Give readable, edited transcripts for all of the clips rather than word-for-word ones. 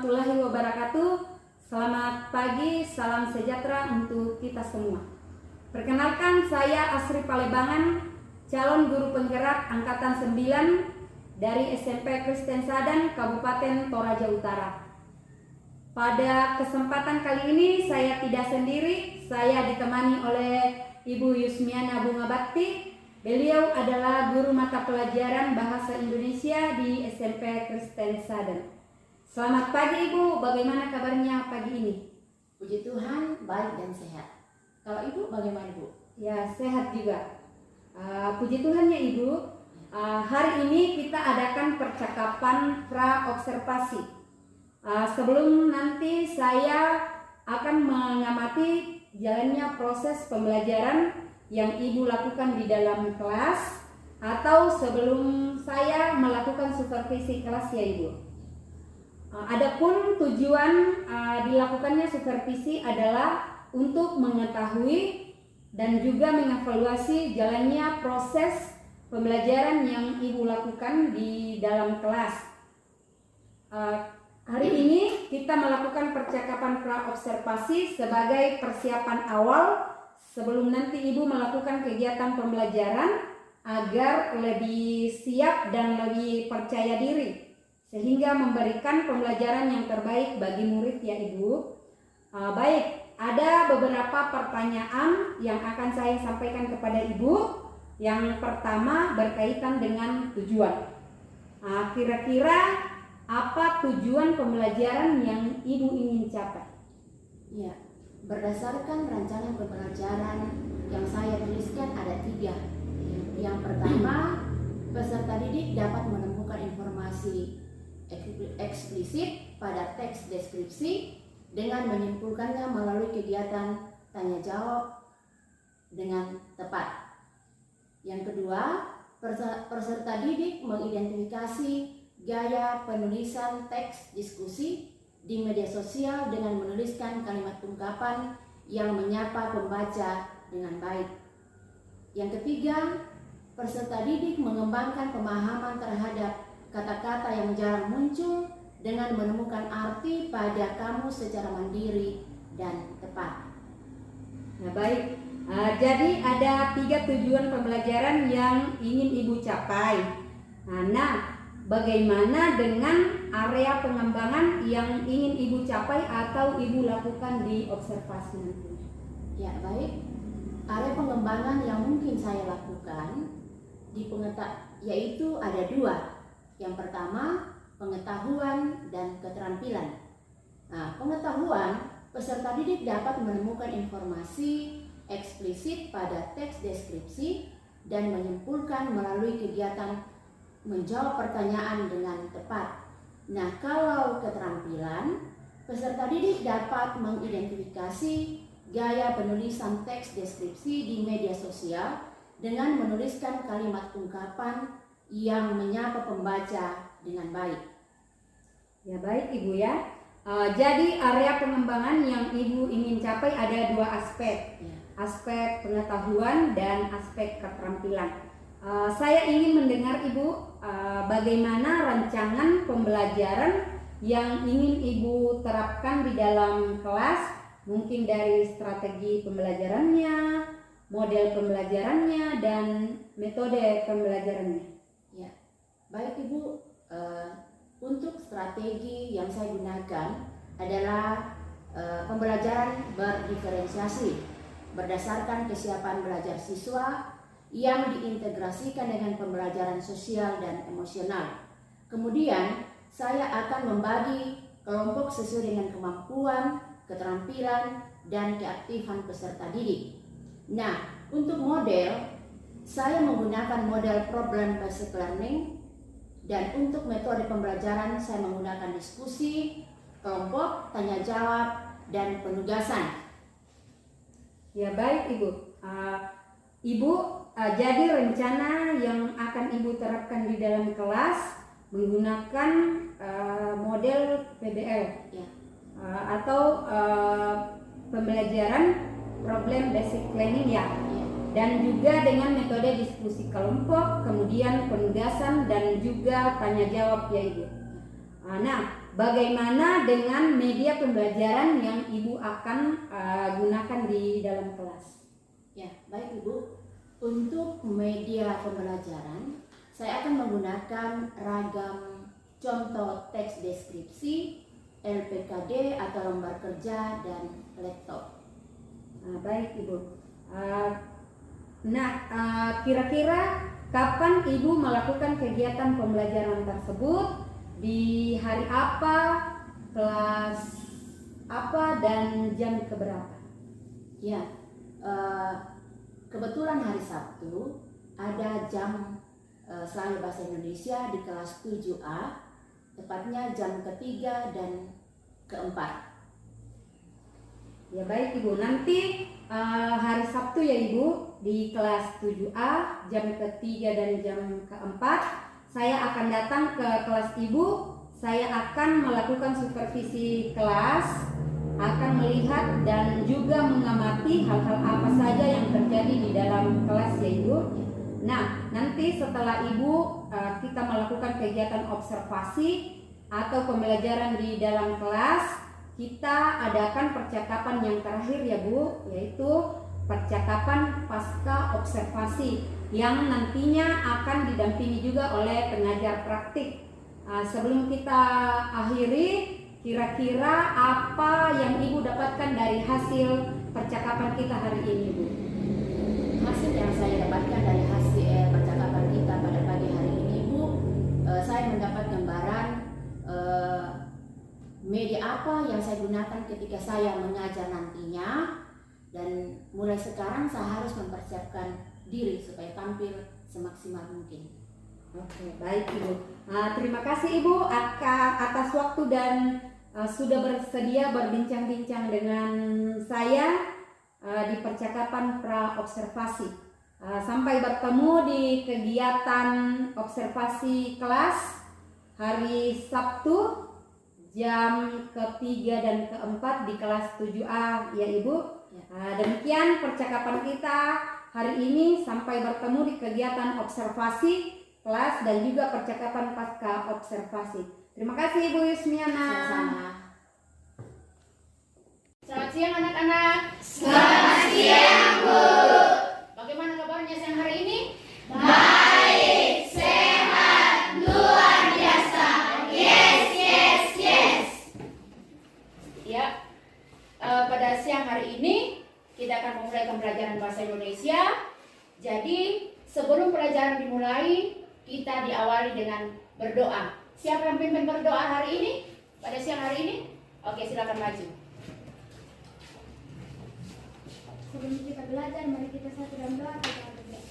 warahmatullahi wabarakatuh. Selamat pagi, salam sejahtera untuk kita semua. Perkenalkan, saya Asri Palebangan, calon guru penggerak angkatan 9 dari SMP Kristen Sadan, Kabupaten Toraja Utara. Pada kesempatan kali ini saya tidak sendiri, saya ditemani oleh Ibu Yusmiana Bunga Bakti. Beliau adalah guru mata pelajaran Bahasa Indonesia di SMP Kristen Sadan. Selamat pagi Ibu, bagaimana kabarnya pagi ini? Puji Tuhan, baik dan sehat. Kalau Ibu bagaimana Ibu? Ya, sehat juga. Puji Tuhan ya Ibu. Hari ini kita adakan percakapan pra-observasi. Sebelum nanti saya akan mengamati jalannya proses pembelajaran yang Ibu lakukan di dalam kelas, atau sebelum saya melakukan supervisi kelas ya Ibu. Adapun tujuan dilakukannya supervisi adalah untuk mengetahui dan juga mengevaluasi jalannya proses pembelajaran yang Ibu lakukan di dalam kelas. Hari ini kita melakukan percakapan pra-observasi sebagai persiapan awal sebelum nanti Ibu melakukan kegiatan pembelajaran agar lebih siap dan lebih percaya diri sehingga memberikan pembelajaran yang terbaik bagi murid ya Ibu. Baik, ada beberapa pertanyaan yang akan saya sampaikan kepada Ibu. Yang pertama berkaitan dengan tujuan. Kira-kira apa tujuan pembelajaran yang Ibu ingin capai? Ya, berdasarkan rancangan pembelajaran yang saya tuliskan ada 3. Yang pertama, peserta didik dapat menemukan informasi eksplisit pada teks deskripsi dengan menyimpulkannya melalui kegiatan tanya jawab dengan tepat. Yang kedua, peserta didik mengidentifikasi gaya penulisan teks diskusi di media sosial dengan menuliskan kalimat ungkapan yang menyapa pembaca dengan baik. Yang ketiga, peserta didik mengembangkan pemahaman terhadap kata-kata yang jarang muncul dengan menemukan arti pada kamus secara mandiri dan tepat. Nah, baik. Jadi ada 3 tujuan pembelajaran yang ingin Ibu capai. Nah, bagaimana dengan area pengembangan yang ingin Ibu capai atau Ibu lakukan di observasi nanti? Ya, baik. Area pengembangan yang mungkin saya lakukan yaitu ada 2. Yang pertama, pengetahuan dan keterampilan. Pengetahuan, peserta didik dapat menemukan informasi eksplisit pada teks deskripsi dan menyimpulkan melalui kegiatan menjawab pertanyaan dengan tepat. Nah, kalau keterampilan, peserta didik dapat mengidentifikasi gaya penulisan teks deskripsi di media sosial dengan menuliskan kalimat ungkapan yang menyapa pembaca dengan baik. Ya, baik Ibu ya. Jadi area pengembangan yang Ibu ingin capai ada 2 aspek. Ya. Aspek pengetahuan dan aspek keterampilan. Saya ingin mendengar Ibu bagaimana rancangan pembelajaran yang ingin Ibu terapkan di dalam kelas, mungkin dari strategi pembelajarannya, model pembelajarannya, dan metode pembelajarannya. Ya, baik Ibu. Untuk strategi yang saya gunakan adalah pembelajaran berdiferensiasi berdasarkan kesiapan belajar siswa yang diintegrasikan dengan pembelajaran sosial dan emosional. Kemudian saya akan membagi kelompok sesuai dengan kemampuan, keterampilan, dan keaktifan peserta didik. Nah, untuk model, saya menggunakan model problem based learning, dan untuk metode pembelajaran saya menggunakan diskusi, kelompok, tanya jawab, dan penugasan. Ya, baik Ibu. Ibu, jadi rencana yang akan Ibu terapkan di dalam kelas menggunakan model PBL Ya. Atau pembelajaran problem basic learning ya. Dan juga dengan metode diskusi kelompok, kemudian penugasan dan juga tanya jawab ya Ibu. Nah, bagaimana dengan media pembelajaran yang Ibu akan gunakan di dalam kelas. Ya, baik Ibu. Untuk media pembelajaran, saya akan menggunakan ragam contoh teks deskripsi, LPKD atau lembar kerja, dan laptop. Baik Ibu. Kira-kira kapan Ibu melakukan kegiatan pembelajaran tersebut? Di hari apa, kelas apa, dan jam keberapa? Ya, kebetulan hari Sabtu ada jam selain bahasa Indonesia di kelas 7A, tepatnya jam ketiga dan keempat. Ya baik Ibu, nanti hari Sabtu ya Ibu di kelas 7A jam ketiga dan jam keempat saya akan datang ke kelas Ibu. Saya akan melakukan supervisi kelas, akan melihat dan juga mengamati hal-hal apa saja yang terjadi di dalam kelas ya Ibu. Nah, nanti setelah Ibu kita melakukan kegiatan observasi atau pembelajaran di dalam kelas, kita adakan percakapan yang terakhir ya Bu, yaitu percakapan pasca observasi yang nantinya akan didampingi juga oleh pengajar praktik. Sebelum kita akhiri, kira-kira apa yang Ibu dapatkan dari hasil percakapan kita hari ini Bu? Hasil yang saya dapatkan dari hasil percakapan kita pada pagi hari ini Bu, saya mendapat gambaran media apa yang saya gunakan ketika saya mengajar nantinya, dan mulai sekarang saya harus mempersiapkan diri supaya tampil semaksimal mungkin. Oke, baik Ibu. Terima kasih Ibu atas waktu dan sudah bersedia berbincang-bincang dengan saya di percakapan pra-observasi. Sampai bertemu di kegiatan observasi kelas hari Sabtu jam ketiga dan keempat di kelas 7A ya Ibu. Demikian percakapan kita hari ini. Sampai bertemu di kegiatan observasi kelas dan juga percakapan pasca observasi. Terima kasih Ibu Yusmiana. Sama-sama. Selamat siang anak-anak. Selamat siang, Bu. Bagaimana kabarnya siang hari ini? Baik, sehat, luar biasa. Yes, yes, yes. Ya, pada siang hari ini kita akan memulai pembelajaran bahasa Indonesia. Jadi sebelum pelajaran dimulai, kita diawali dengan berdoa. Siapa yang pimpin berdoa hari ini? Pada siang hari ini? Oke, silakan maju. Sebelum kita belajar, mari kita satu dalam doa kita berdoa.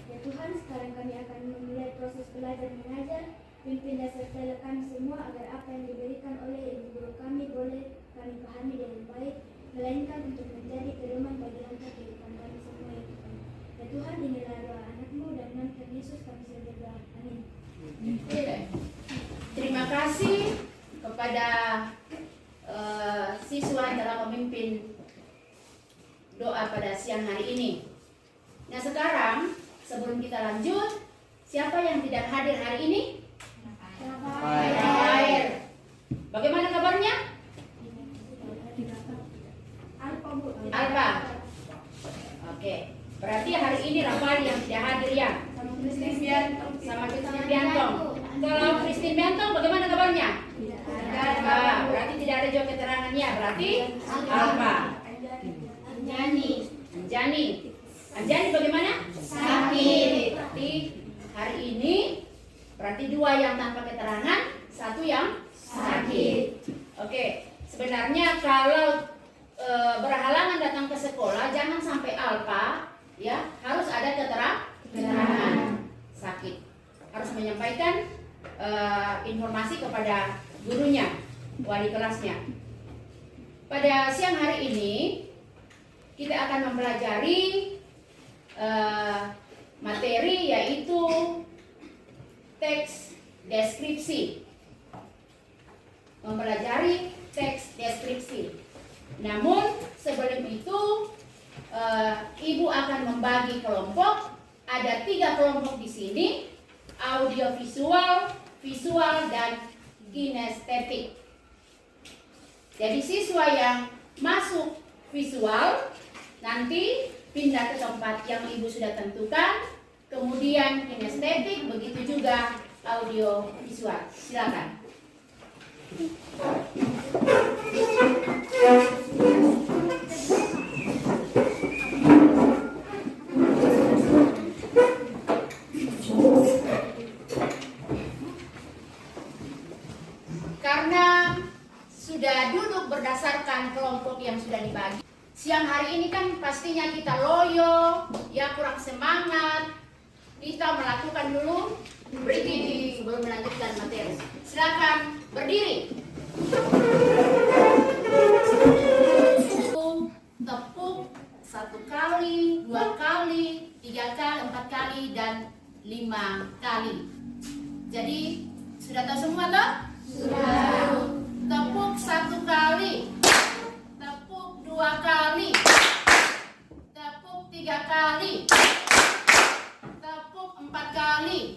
Ya Tuhan, sekarang kami akan memulai proses belajar mengajar. Pimpin dan sertai kami semua agar apa yang diberikan oleh ibu guru kami boleh kami pahami dengan baik, melainkan untuk menjadi pedoman bagi langkah kehidupan kami semua ya Tuhan. Ya Tuhan, inilah doa anakmu dan nama Tuhan Yesus kami sudah berdoa. Amin. Terima kasih kepada siswa yang telah memimpin doa pada siang hari ini. Nah sekarang sebelum kita lanjut, siapa yang tidak hadir hari ini? Rafael. Bagaimana kabarnya? Alfa. Oke. Berarti hari ini Rafael yang tidak hadir ya? Sama Christine Biantong. Kalau Christine Biantong bagaimana kabarnya? Berarti tidak ada jawab keterangannya. Berarti Alfa. Anjani bagaimana? Sakit. Berarti hari ini berarti dua yang tanpa keterangan, satu yang sakit. Oke, sebenarnya kalau berhalangan datang ke sekolah jangan sampai Alfa ya, harus ada keterangan sakit. Harus menyampaikan informasi kepada gurunya, wali kelasnya. Pada siang hari ini kita akan mempelajari materi yaitu teks deskripsi. Mempelajari teks deskripsi. Namun sebelum itu Ibu akan membagi kelompok. Ada 3 kelompok di sini: audio visual, visual, dan kinestetik. Jadi siswa yang masuk visual nanti pindah ke tempat yang ibu sudah tentukan, kemudian kinestetik, begitu juga audio visual. Silakan. Karena sudah duduk berdasarkan kelompok yang sudah dibagi. Siang hari ini kan pastinya kita loyo, ya kurang semangat. Kita melakukan dulu berdiri sebelum melanjutkan materi. Silakan berdiri. Tepuk 1 kali, 2 kali, 3 kali, 4 kali, dan 5 kali. Jadi sudah tahu semua toh? Sudah. Tepuk 1 kali, tepuk 2 kali, tepuk 3 kali, tepuk 4 kali,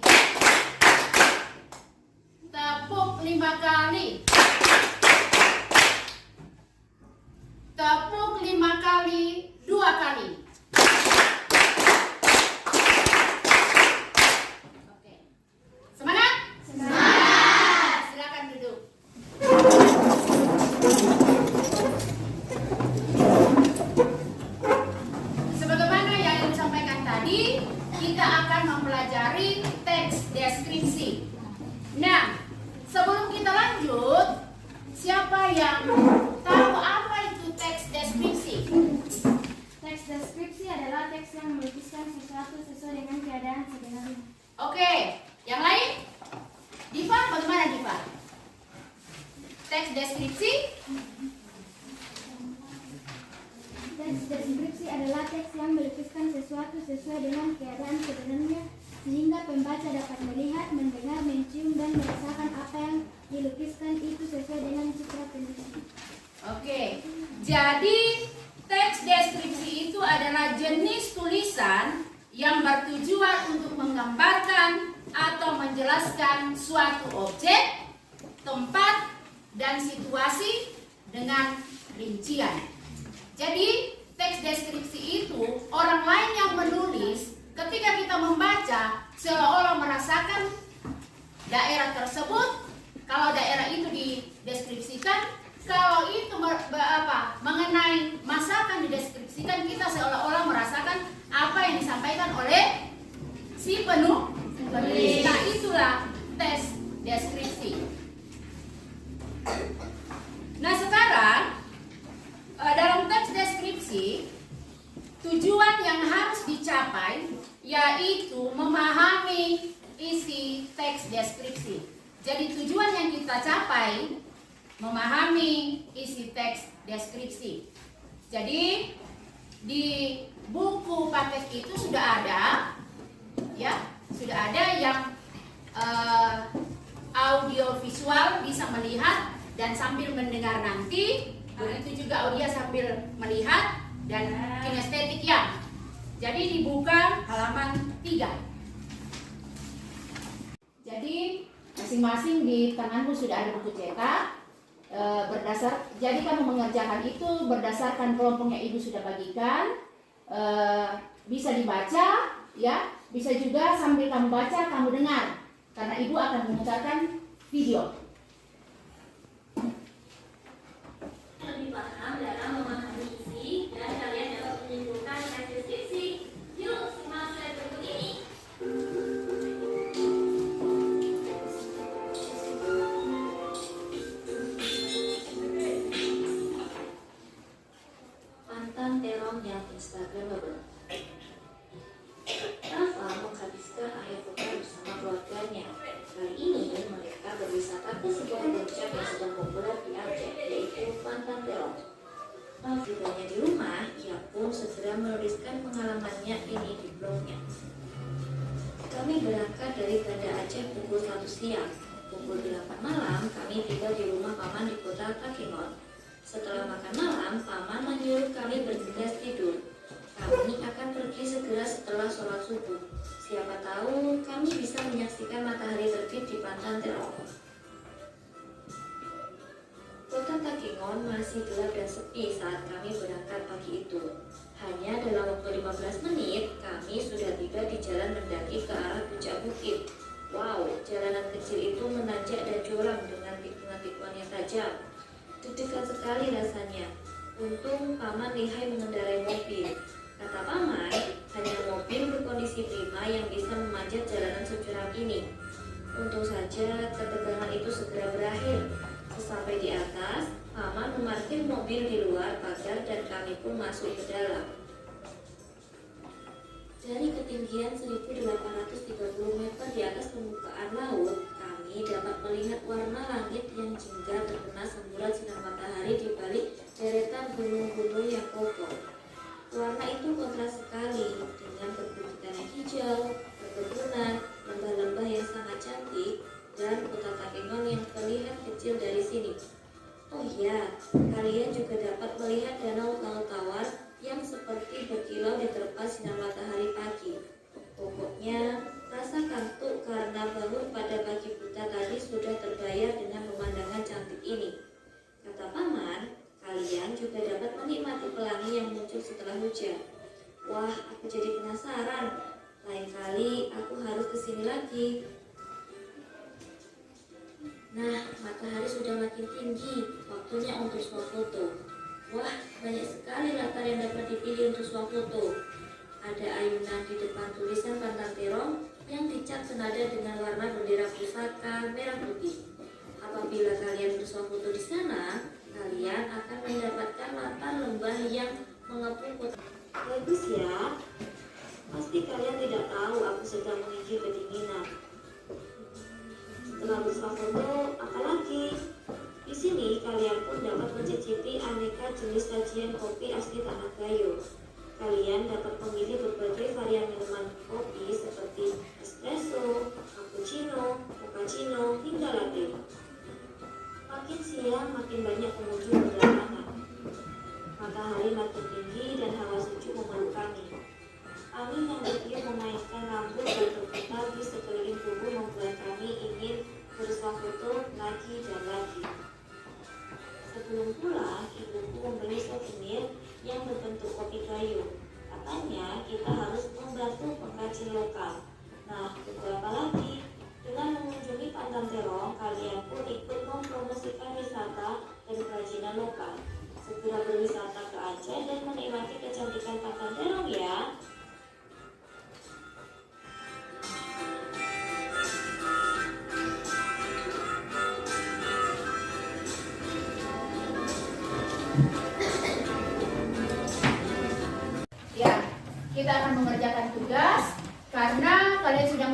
tepuk 5 kali, tepuk 5 kali, 2 kali. Oke. Semangat? Semangat. Silakan duduk. Sebagaimana yang Ibu sampaikan tadi, kita akan mempelajari teks deskripsi. Nah, sebelum kita lanjut, siapa yang tahu apa itu teks deskripsi? Teks deskripsi adalah teks yang melukiskan sesuatu sesuai dengan keadaan sebenarnya. Oke, yang lain? Diva, bagaimana Diva? Teks deskripsi? Teks deskripsi adalah teks yang melukiskan sesuatu sesuai dengan keadaan sebenarnya sehingga pembaca dapat melihat, mendengar, mencium, dan merasakan apa yang dilukiskan itu sesuai dengan citra penulis. Oke, jadi teks deskripsi itu adalah jenis tulisan yang bertujuan untuk menggambarkan atau menjelaskan suatu objek, tempat, dan situasi dengan rincian. Jadi teks deskripsi itu orang lain yang menulis, ketika kita membaca seolah-olah merasakan daerah tersebut. Kalau daerah itu dideskripsikan, kalau itu mengenai masakan dideskripsikan, kita seolah-olah merasakan apa yang disampaikan oleh si penulis. Nah, itulah teks deskripsi. Nah, sekarang dalam teks deskripsi, tujuan yang harus dicapai yaitu memahami isi teks deskripsi. Jadi tujuan yang kita capai memahami isi teks deskripsi. Jadi di buku paket itu sudah ada, ya, sudah ada yang audio visual bisa melihat dan sambil mendengar nanti. Begitu juga audio sambil melihat dan kinestetik ya. Jadi dibuka halaman 3. Jadi masing-masing di tanganmu sudah ada buku cetak. Jadi kamu mengerjakan itu berdasarkan kelompok yang ibu sudah bagikan. Bisa dibaca, ya. Bisa juga sambil kamu baca kamu dengar, karena ibu akan memutarkan video. Lebih paham dalam memahami isi dan kalian dapat menyimpulkan teks deskripsi. Yuk, simak slide berikut ini. Mantan terong yang instagramable. Rafa menghabiskan akhir pekan bersama keluarganya. Kali ini mereka berwisata ke sebuah puncak yang sedang populer di Aceh, yaitu Pantan Terong. Setibanya di rumah, ia pun segera menuliskan pengalamannya ini di blognya. Kami berangkat dari Banda Aceh pukul 1 siang. Pukul 8 malam, kami tiba di rumah paman di kota Takengon. Setelah makan malam, paman menyuruh kami bergegas tidur. Kami akan pergi segera setelah sholat subuh. Siapa tahu kami bisa menyaksikan matahari terbit di Pantan Terong. Peron masih gelap dan sepi saat kami berangkat pagi itu. Hanya dalam waktu 15 menit, kami sudah tiba di jalan mendaki ke arah puncak bukit. Wow, jalanan kecil itu menanjak dan curam dengan tikungan-tikungan yang tajam. Deg-degan sekali rasanya. Untung Paman lihai mengendarai mobil. Kata Paman, hanya mobil berkondisi prima yang bisa memanjat jalanan securam ini. Untung saja ketegangan itu segera berakhir. Sesampai di atas, Paman memarkir mobil di luar pagar dan kami pun masuk ke dalam. Dari ketinggian 1830 meter di atas permukaan laut, kami dapat melihat warna langit yang jingga terkena semburat sinar matahari di balik deretan gunung-gunung yang kokoh. Warna itu kontras sekali dengan perbukitan yang hijau, perkebunan, lembah-lembah yang sangat cantik, dan kota Takengon yang terlihat kecil dari sini. Oh ya, kalian juga dapat melihat danau laut tawar yang seperti berkilau di terpas sinar matahari pagi. Pokoknya, rasa kantuk karena bangun pada pagi buta tadi sudah terbayar dengan pemandangan cantik ini. Kata Paman, kalian juga dapat menikmati pelangi yang muncul setelah hujan. Wah, aku jadi penasaran. Lain kali aku harus kesini lagi. Nah, matahari sudah makin tinggi. Waktunya untuk swafoto. Wah, banyak sekali latar yang dapat dipilih untuk swafoto. Ada ayunan di depan tulisan Pantan Terong yang dicat senada dengan warna bendera pusaka merah putih. Apabila kalian bersuafoto di sana, kalian akan mendapatkan latar lembah yang mengepung kota. Bagus ya. Pasti kalian tidak tahu aku sedang menginjil kedinginan. Setelah bersuafoto, apalagi? Di sini kalian pun dapat mencicipi aneka jenis sajian kopi asli Tanah Gayo. Kalian dapat memilih berbagai varian minuman kopi seperti espresso, cappuccino, mochaccino, hingga latte. Makin siang makin banyak pengunjung berdatangan. Matahari makin tinggi dan hawa sejuk memeluk kami. Angin yang bertiup memainkan rambut dan berputar di sekeliling tubuh membuat kami ingin bersuafoto lagi dan lagi. Sebelum pulang, ibuku membeli souvenir yang berbentuk kopi kayu. Katanya kita harus membantu pengrajin lokal. Nah, tunggu apa lagi? Dengan mengunjungi Pantan Terong, kalian pun ikut mempromosikan wisata dan kerajinan lokal. Segera berwisata ke Aceh dan menikmati kecantikan Pantan Terong ya. Ya, kita akan mengerjakan tugas karena kalian sudah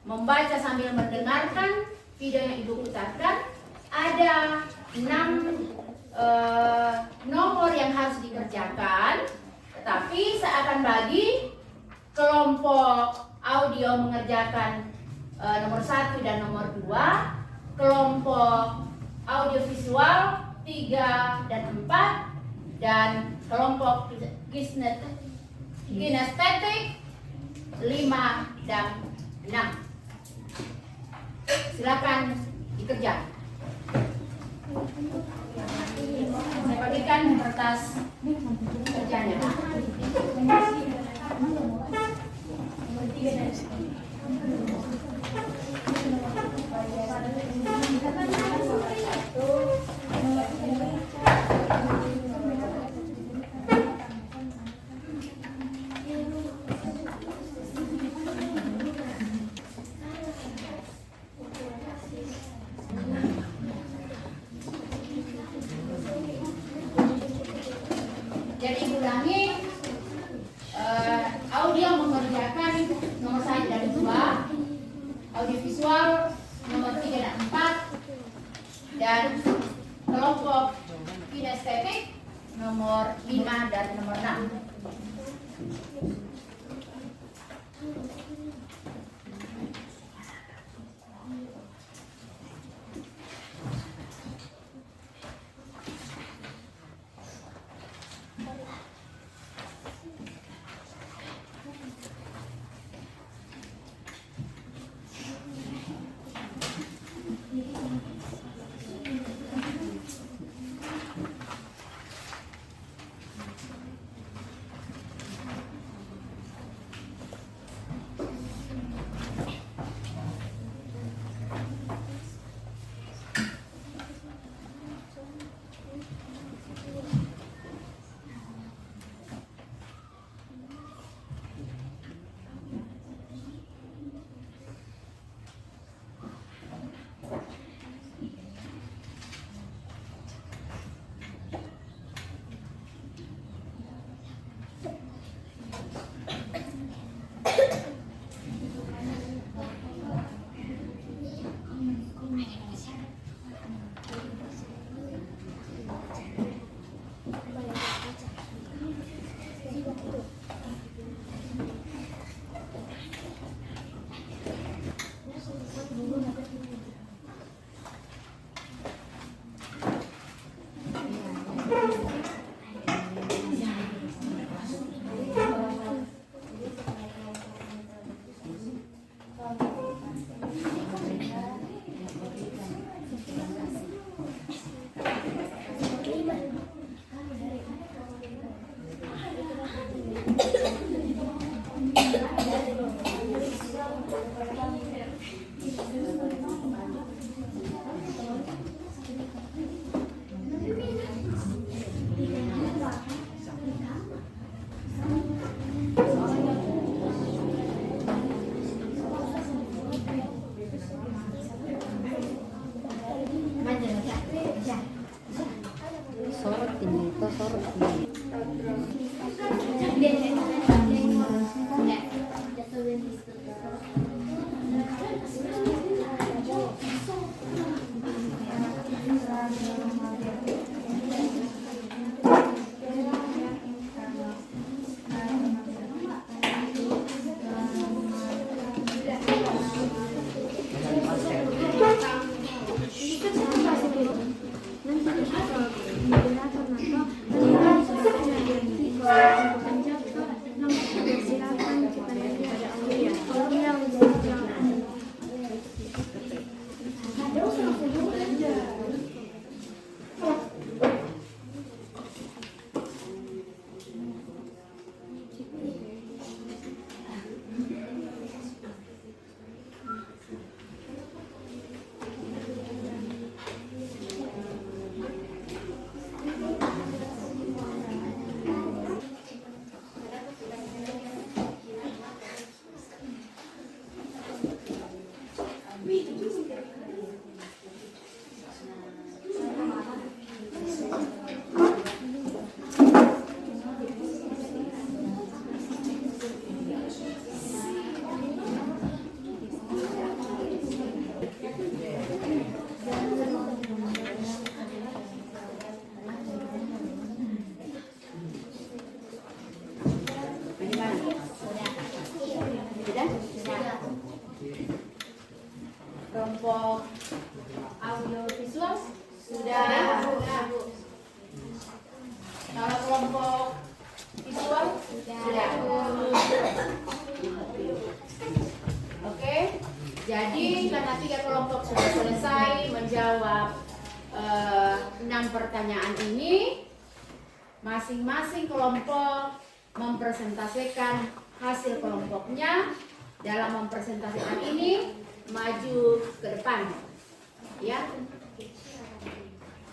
membaca sambil mendengarkan video yang ibu putarkan. Ada 6 nomor yang harus dikerjakan, tetapi saya akan bagi kelompok audio mengerjakan nomor 1 dan nomor 2, kelompok audiovisual 3 dan 4, dan kelompok kinestetik 5 dan 6. Silakan dikerjakan. Saya bagikan kertas kerjanya. Jadi ulangi, audio mengerjakan nomor 1 dan 2, audiovisual nomor 3 dan 4, dan kelompok kinestetik nomor 5 dan nomor 6. 6 pertanyaan ini masing-masing kelompok mempresentasikan hasil kelompoknya. Dalam mempresentasikan ini maju ke depan ya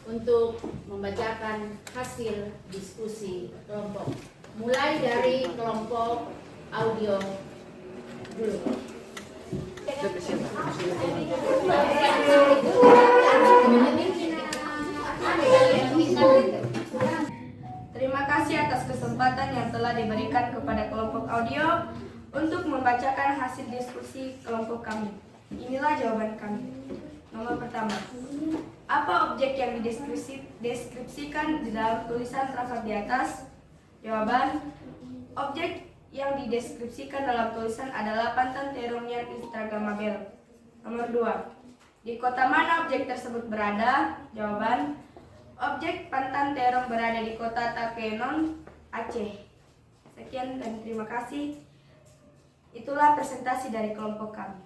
untuk membacakan hasil diskusi kelompok. Mulai dari kelompok audio dulu. Terima kasih atas kesempatan yang telah diberikan kepada kelompok audio untuk membacakan hasil diskusi kelompok kami. Inilah jawaban kami. Nomor pertama, apa objek yang dideskripsikan di dalam tulisan Raffat di atas? Jawaban, objek yang dideskripsikan dalam tulisan adalah Pantan Terong yang Instagramable. Nomor 2, di kota mana objek tersebut berada? Jawaban, objek Pantan Terong berada di kota Takenon, Aceh. Sekian dan terima kasih. Itulah presentasi dari kelompok kami.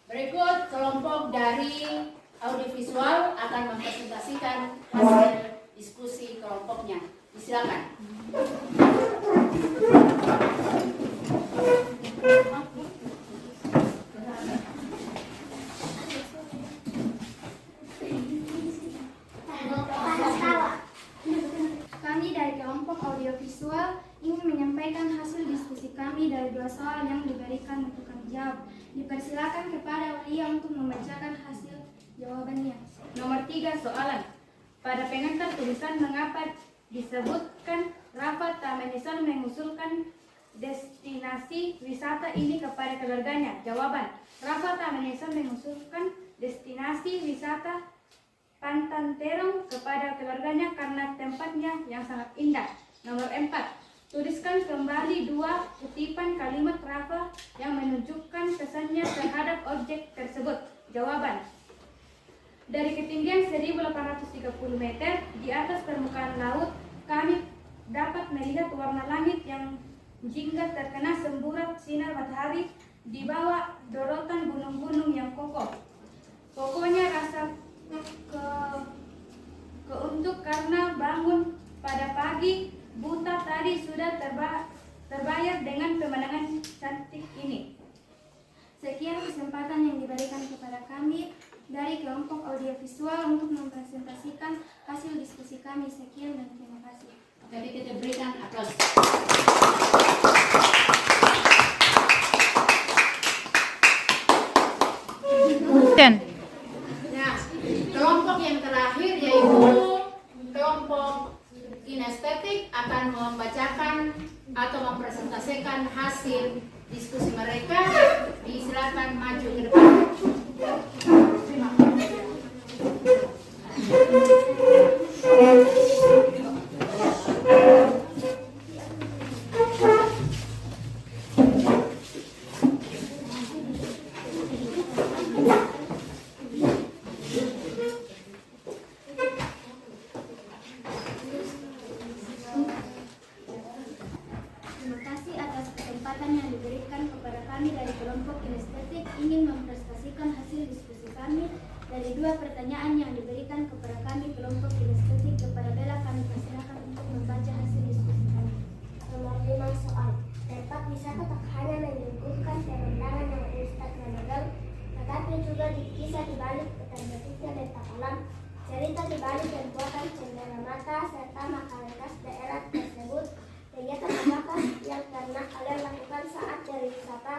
Berikut kelompok dari audiovisual akan mempresentasikan hasil diskusi kelompoknya. Silakan. Kami dari kelompok audiovisual ingin menyampaikan hasil diskusi kami dari 2 soal yang diberikan untuk kami jawab. Dipersilakan kepada Aulia untuk membacakan hasil jawabannya. Nomor 3 soalan. Pada pengantar tulisan mengapa disebutkan Raffat tak menyesal mengusulkan destinasi wisata ini kepada keluarganya? Jawaban, Raffat tak menyesal mengusulkan destinasi wisata Pantan Terong kepada keluarganya karena tempatnya yang sangat indah. Nomor 4, tuliskan kembali 2 kutipan kalimat Raffat yang menunjukkan kesannya terhadap objek tersebut. Jawaban, dari ketinggian 1830 meter di atas permukaan laut, kami dapat melihat warna langit yang jingga terkena semburat sinar matahari di bawah dorotan gunung-gunung yang kokoh. Pokoknya rasa keuntuk karena bangun pada pagi buta tadi sudah terbayar dengan pemandangan cantik ini. Sekian kesempatan yang diberikan kepada kami dari kelompok audiovisual untuk mempresentasikan hasil diskusi kami. Sekian dan terima kasih. Jadi kita berikan aplaus. Nah, kelompok yang terakhir yaitu kelompok kinestetik akan membacakan atau mempresentasikan hasil diskusi mereka. Disilakan maju ke depan. Terima kasih atas kesempatan yang diberikan kepada kami dari kelompok kinestetik ingin mempresentasikan hasil diskusi kami dari 2 pertanyaan yang diberikan kepada kami kelompok kinestetik. Kepada Bella kami persilakan untuk membaca hasil diskusi kami. Nomor 5 soal. Tempat wisata tak hanya menyuguhkan pemandangan yang instagramable, tetapi juga kisah di balik keterbentuknya letak alam, cerita di balik perbuatan cenderamata serta makanan khas daerah tersebut. Kegiatan apakah yang pernah kalian lakukan saat berwisata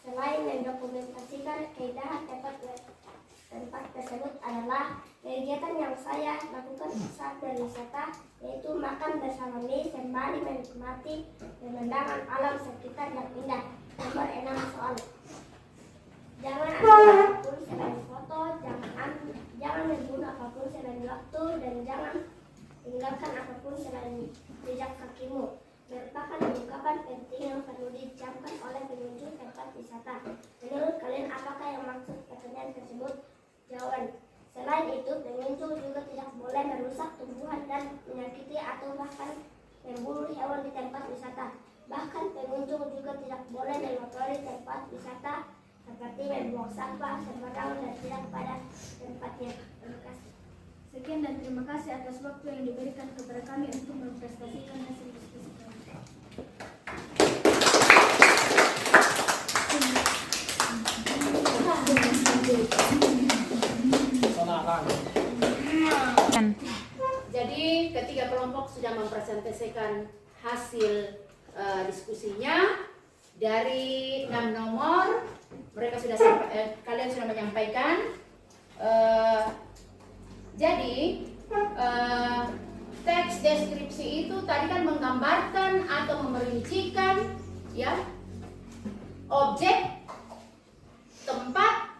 selain mendokumentasikan keindahan tempat tersebut? Adalah kegiatan yang saya lakukan saat berwisata, yaitu makan bersama mie sembari menikmati pemandangan alam sekitar yang indah. Nomor 6 soal. Jangan ambil apapun selain foto, jangan membunuh apapun selain waktu, dan jangan tinggalkan apapun selain jejak kakimu. Merupakan ungkapan penting yang perlu dicamkan oleh pengunjung tempat wisata. Menurut kalian, apakah yang maksud pertanyaan tersebut? Jawaban, selain itu pengunjung juga tidak boleh merusak tumbuhan dan menyakiti atau bahkan membunuh hewan di tempat wisata. Bahkan pengunjung juga tidak boleh mengotori tempat wisata seperti membuang sampah sembarangan dan tidak pada tempatnya. Terima kasih. Sekian dan terima kasih atas waktu yang diberikan kepada kami untuk mempresentasikan hasil diskusi kami. Jadi ketiga kelompok sudah mempresentasikan hasil diskusinya dari 6 nomor. Mereka sudah kalian sudah menyampaikan. Jadi teks deskripsi itu tadi kan menggambarkan atau memerincikan ya objek, tempat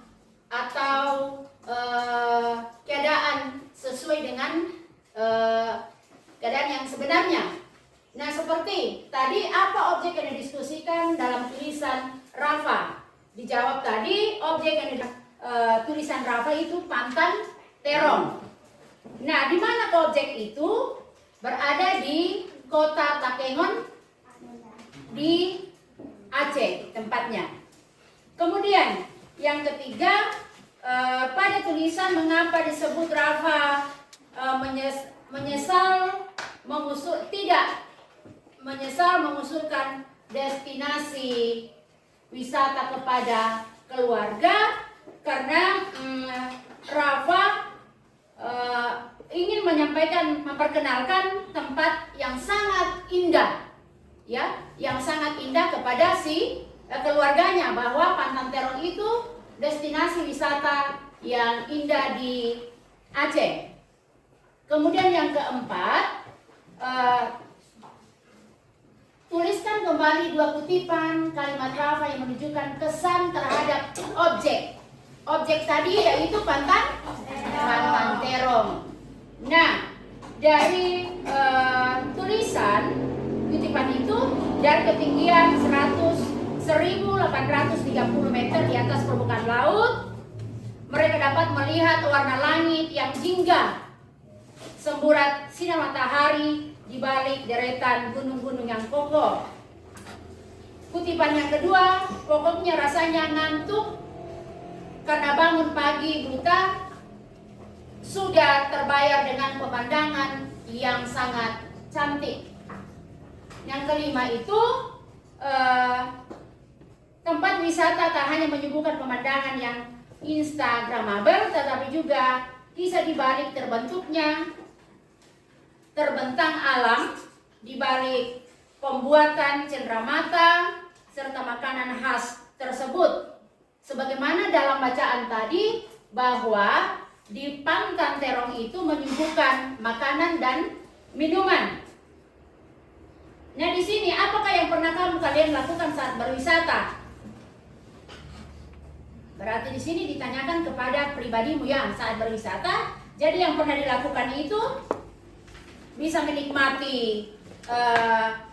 atau keadaan sesuai dengan keadaan yang sebenarnya. Nah, seperti tadi apa objek yang didiskusikan dalam tulisan Rafa? Dijawab tadi objek yang tulisan Rafa itu Pantan Terong. Nah, di mana objek itu? Berada di kota Takengon di Aceh tempatnya. Kemudian yang ketiga, pada tulisan mengapa disebut Rafa menyesal mengusulkan destinasi wisata kepada keluarga, karena Rafa ingin memperkenalkan tempat yang sangat indah, ya, yang sangat indah kepada si keluarganya, bahwa Pantan Terong itu destinasi wisata yang indah di Aceh. Kemudian yang keempat, tuliskan kembali 2 kutipan kalimat Rafa yang menunjukkan kesan terhadap objek. Objek tadi yaitu Pantan Terong. Nah, dari tulisan kutipan itu dari ketinggian 1830 meter di atas permukaan laut, mereka dapat melihat warna langit yang jingga, semburat sinar matahari di balik deretan gunung-gunung yang kokoh. Kutipan yang kedua, pokoknya rasanya ngantuk karena bangun pagi buta sudah terbayar dengan pemandangan yang sangat cantik. Yang kelima itu tempat wisata tak hanya menyuguhkan pemandangan yang instagramable, tetapi juga kisah di balik terbentuknya terbentang alam, di balik pembuatan cenderamata serta makanan khas tersebut. Sebagaimana dalam bacaan tadi, bahwa di Pantan Terong itu menyuguhkan makanan dan minuman. Nah, di sini apakah yang pernah kalian lakukan saat berwisata? Berarti di sini ditanyakan kepada pribadimu ya saat berwisata. Jadi yang pernah dilakukan itu bisa menikmati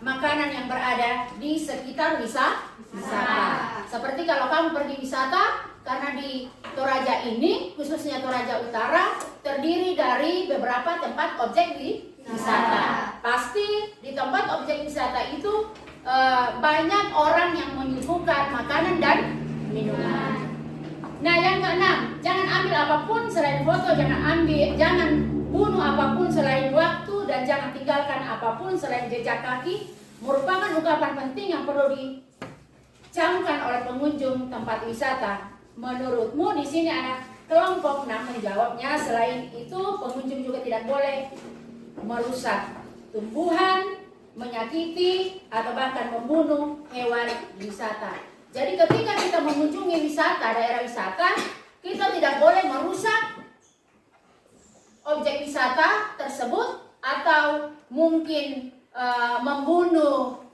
makanan yang berada di sekitar wisata. Seperti kalau kamu pergi wisata, karena di Toraja ini, khususnya Toraja Utara, terdiri dari beberapa tempat objek wisata. Pasti di tempat objek wisata itu banyak orang yang menyuguhkan makanan dan minuman. Nah, yang keenam, jangan ambil apapun selain foto, jangan bunuh apapun selain waktu, dan jangan tinggalkan apapun selain jejak kaki. Merupakan ungkapan penting yang perlu dicamkan oleh pengunjung tempat wisata. Menurutmu di sini anak kelompok 6 menjawabnya, selain itu pengunjung juga tidak boleh merusak tumbuhan, menyakiti atau bahkan membunuh hewan wisata. Jadi ketika kita mengunjungi daerah wisata, kita tidak boleh merusak objek wisata tersebut, atau mungkin membunuh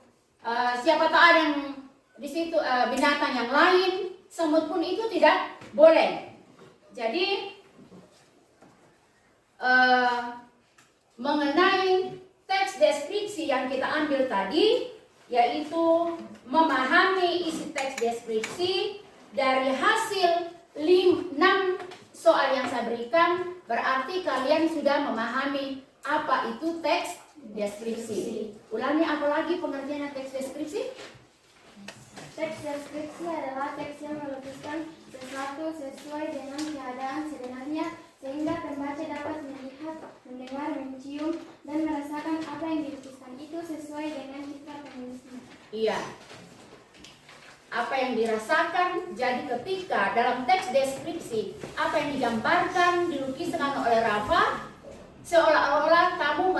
siapa tahu ada yang di situ binatang yang lain, semut pun itu tidak boleh. Jadi mengenai teks deskripsi yang kita ambil tadi, yaitu memahami isi teks deskripsi dari hasil 6 soal yang saya berikan, berarti kalian sudah memahami apa itu teks deskripsi. Ulangi, apa lagi pengertian teks deskripsi? Teks deskripsi adalah teks yang melukiskan sesuatu sesuai dengan keadaan sebenarnya sehingga pembaca dapat melihat, mendengar, mencium, dan merasakan apa yang dilukiskan itu sesuai dengan citra penulisnya. Iya. Apa yang dirasakan, jadi ketika dalam teks deskripsi apa yang digambarkan, dilukiskan oleh Rafa, seolah-olah kamu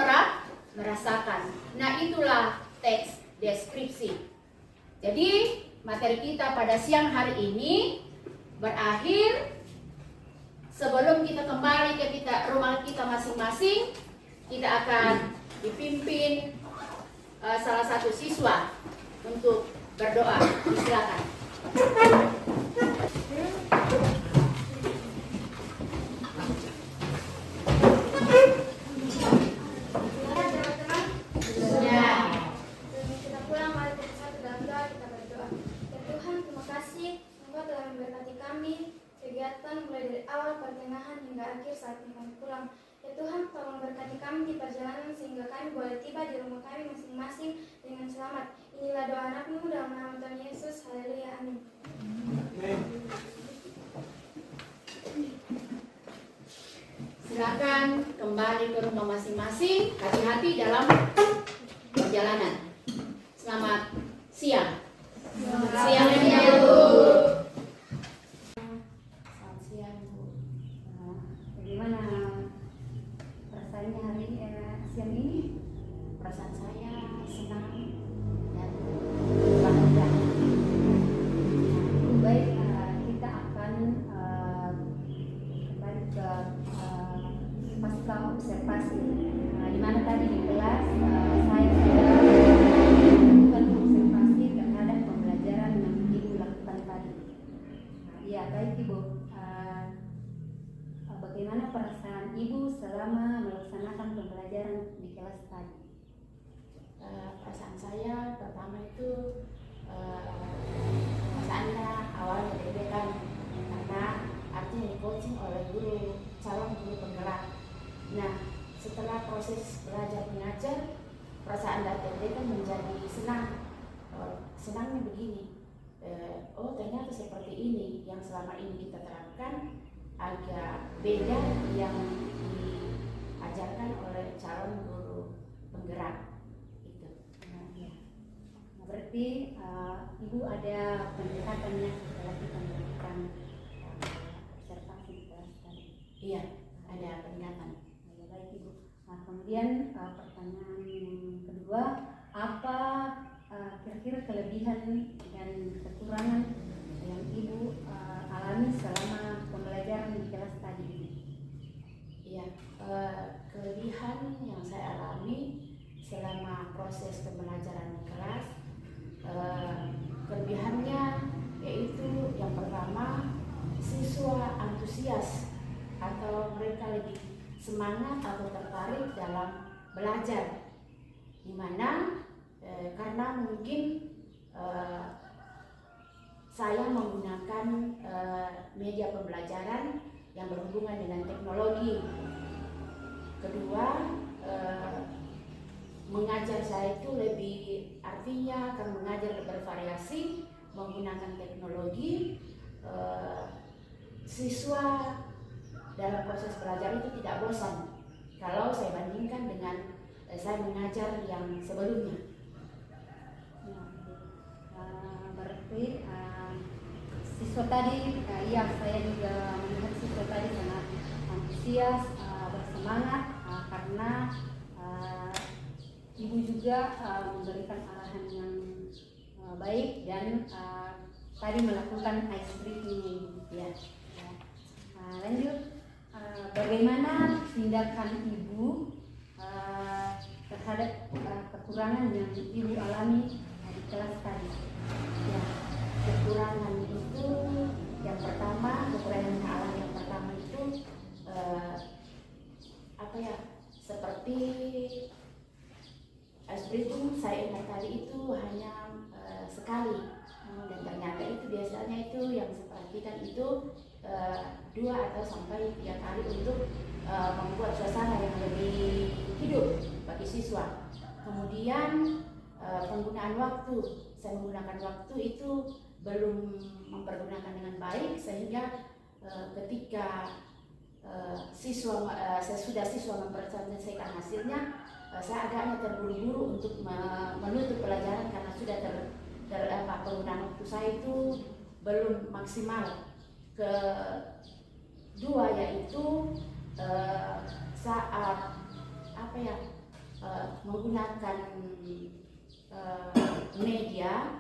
merasakan. Nah, itulah teks deskripsi. Jadi materi kita pada siang hari ini berakhir. Sebelum kita kembali ke rumah kita masing-masing, kita akan dipimpin salah satu siswa untuk berdoa. Silakan. Kita pulang, mari kita satu dalam doa, kita berdoa. Ya Tuhan, terima kasih Engkau telah memberkati kami kegiatan mulai dari awal, pertengahan hingga akhir saat kami pulang. Ya Tuhan, tolong berkati kami di perjalanan sehingga kami boleh tiba di rumah kami masing-masing dengan selamat. Inilah doa anak-Mu dalam nama Tuhan Yesus. Haleluya, amin. Silakan kembali ke rumah masing-masing. Hati-hati dalam perjalanan. Selamat siang. Siang ya Bu. Selamat siang Bu. Bagaimana perasaannya hari siang ini? Perasaan saya senang dan bahagia. Baik, kita akan kembali ke pasca observasi. Di mana tadi di kelas saya sudah melakukan observasi terhadap pembelajaran yang Ibu lakukan tadi. Ya, baik Ibu. Bagaimana perasaan Ibu selama melaksanakan pembelajaran di kelas tadi? Perasaan saya pertama itu perasaannya awalnya deg-degan karena artinya di coaching oleh calon guru penggerak. Nah, setelah proses belajar mengajar, perasaan deg-degan menjadi senang. Senangnya begini, oh ternyata seperti ini yang selama ini kita terapkan, agak beda yang diajarkan oleh calon guru penggerak. Berarti Ibu ada pendekatannya setelah kita melakukan observasi di kelas tadi. Iya, ada peningkatan. Ya, baik Ibu. Kemudian pertanyaan yang kedua, apa kira-kira kelebihan dan kekurangan yang Ibu alami selama pembelajaran di kelas tadi? Iya, kelebihan yang saya alami selama proses pembelajaran di kelas, kelebihannya yaitu yang pertama, siswa antusias atau mereka lebih semangat atau tertarik dalam belajar, dimana karena mungkin saya menggunakan media pembelajaran yang berhubungan dengan teknologi. Kedua, mengajar saya itu lebih, artinya akan mengajar bervariasi menggunakan teknologi. Siswa dalam proses belajar itu tidak bosan kalau saya bandingkan dengan saya mengajar yang sebelumnya. Berarti siswa tadi, ya saya juga melihat siswa tadi sangat antusias, bersemangat karena Ibu juga memberikan arahan yang baik dan tadi melakukan ice breaking. Ya. Lanjut, bagaimana tindakan Ibu terhadap kekurangan yang Ibu alami di kelas tadi? Ya, kekurangan itu yang pertama, kekurangan alam yang pertama itu seperti ice breaking saya ingat tadi itu hanya sekali, dan ternyata itu biasanya itu yang saya perhatikan itu 2 atau sampai 3 kali untuk membuat suasana yang lebih hidup bagi siswa. Kemudian penggunaan waktu, saya menggunakan waktu itu belum mempergunakan dengan baik. baik sehingga ketika sesudah siswa memperselesaikan hasilnya, saya agaknya terburu-buru untuk menutup pelajaran karena sudah penggunaan waktu saya itu belum maksimal. Kedua yaitu saat menggunakan media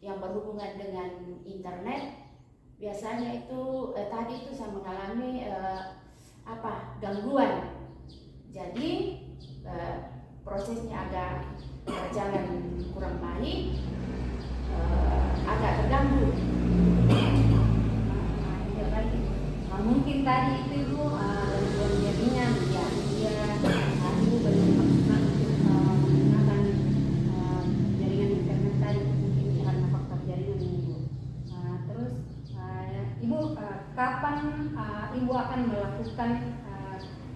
yang berhubungan dengan internet, biasanya itu tadi itu saya mengalami gangguan. Jadi prosesnya agak berjalan kurang baik, agak terganggu. Mungkin tadi itu Ibu gangguan jaringan ya, Ibu belum maksimal untuk menggunakan jaringan internet tadi, mungkin karena faktor jaringan Ibu. Terus Ibu kapan Ibu akan melakukan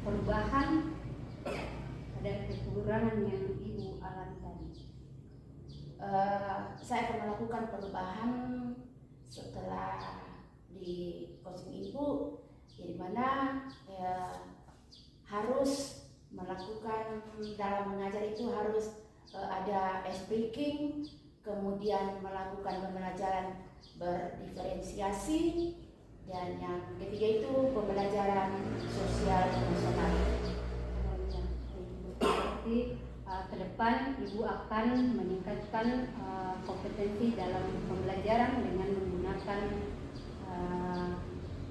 perubahan pada kekurangan yang Ibu alami tadi? Saya akan melakukan perubahan setelah di coaching Ibu, di mana harus melakukan dalam mengajar itu harus ada ice breaking, kemudian melakukan pembelajaran berdiferensiasi, dan yang ketiga itu pembelajaran sosial emosional. Berarti ke depan Ibu akan meningkatkan kompetensi dalam pembelajaran dengan menggunakan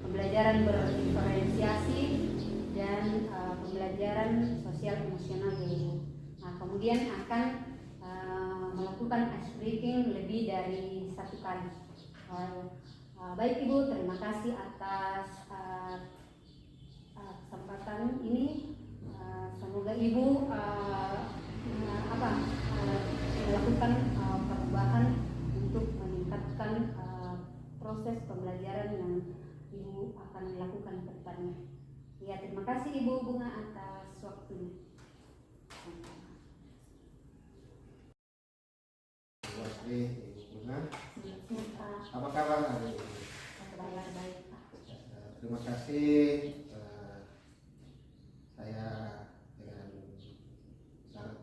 pembelajaran berdiferensiasi dan pembelajaran sosial emosional Ibu. Kemudian akan melakukan ice breaking lebih dari 1 kali. Baik Ibu, terima kasih atas kesempatan ini. Semoga Ibu melakukan perubahan untuk meningkatkan proses pembelajaran yang Ibu akan lakukan ke depannya. Ya, terima kasih Ibu Bunga atas waktunya. Ibu Bunga, apa kabar hari ini? Kabar baik Pak. Terima kasih. Saya dengan sangat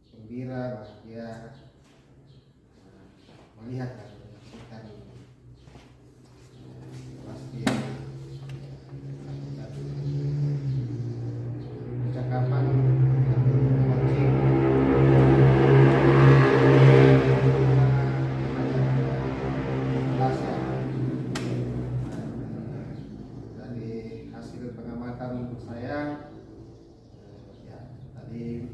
gembira, bahagia melihat dan menyaksikan pasti percakapan coaching kelasnya. Dari hasil pengamatan saya, ya tadi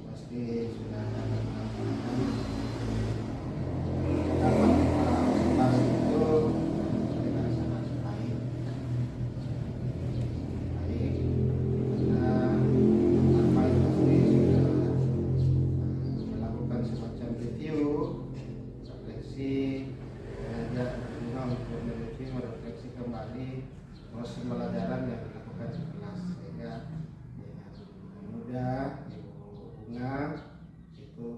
pasti sudah dapat mengatakan proses pembelajaran yang dilakukan di kelas, sehingga dengan mudah Ibu Bunga itu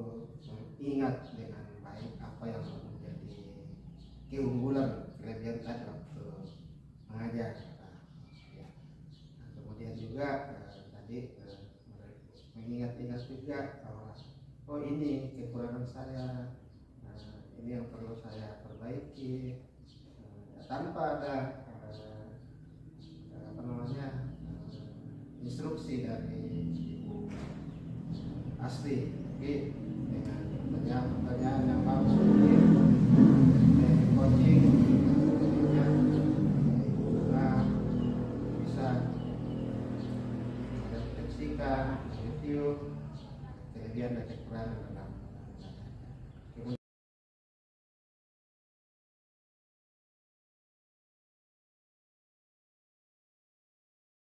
mengingat dengan baik apa yang menjadi keunggulan kelebihan tadi waktu mengajar. Kemudian juga tadi mengingat-ingat juga bahwa ini kekurangan saya, ini yang perlu saya perbaiki, tanpa ada instruksi dari Ibu Asri, tapi dengan pertanyaan yang bagus dari coaching, tentunya Ibu Bunga bisa merefleksikan, review kelebihan dan kekurangan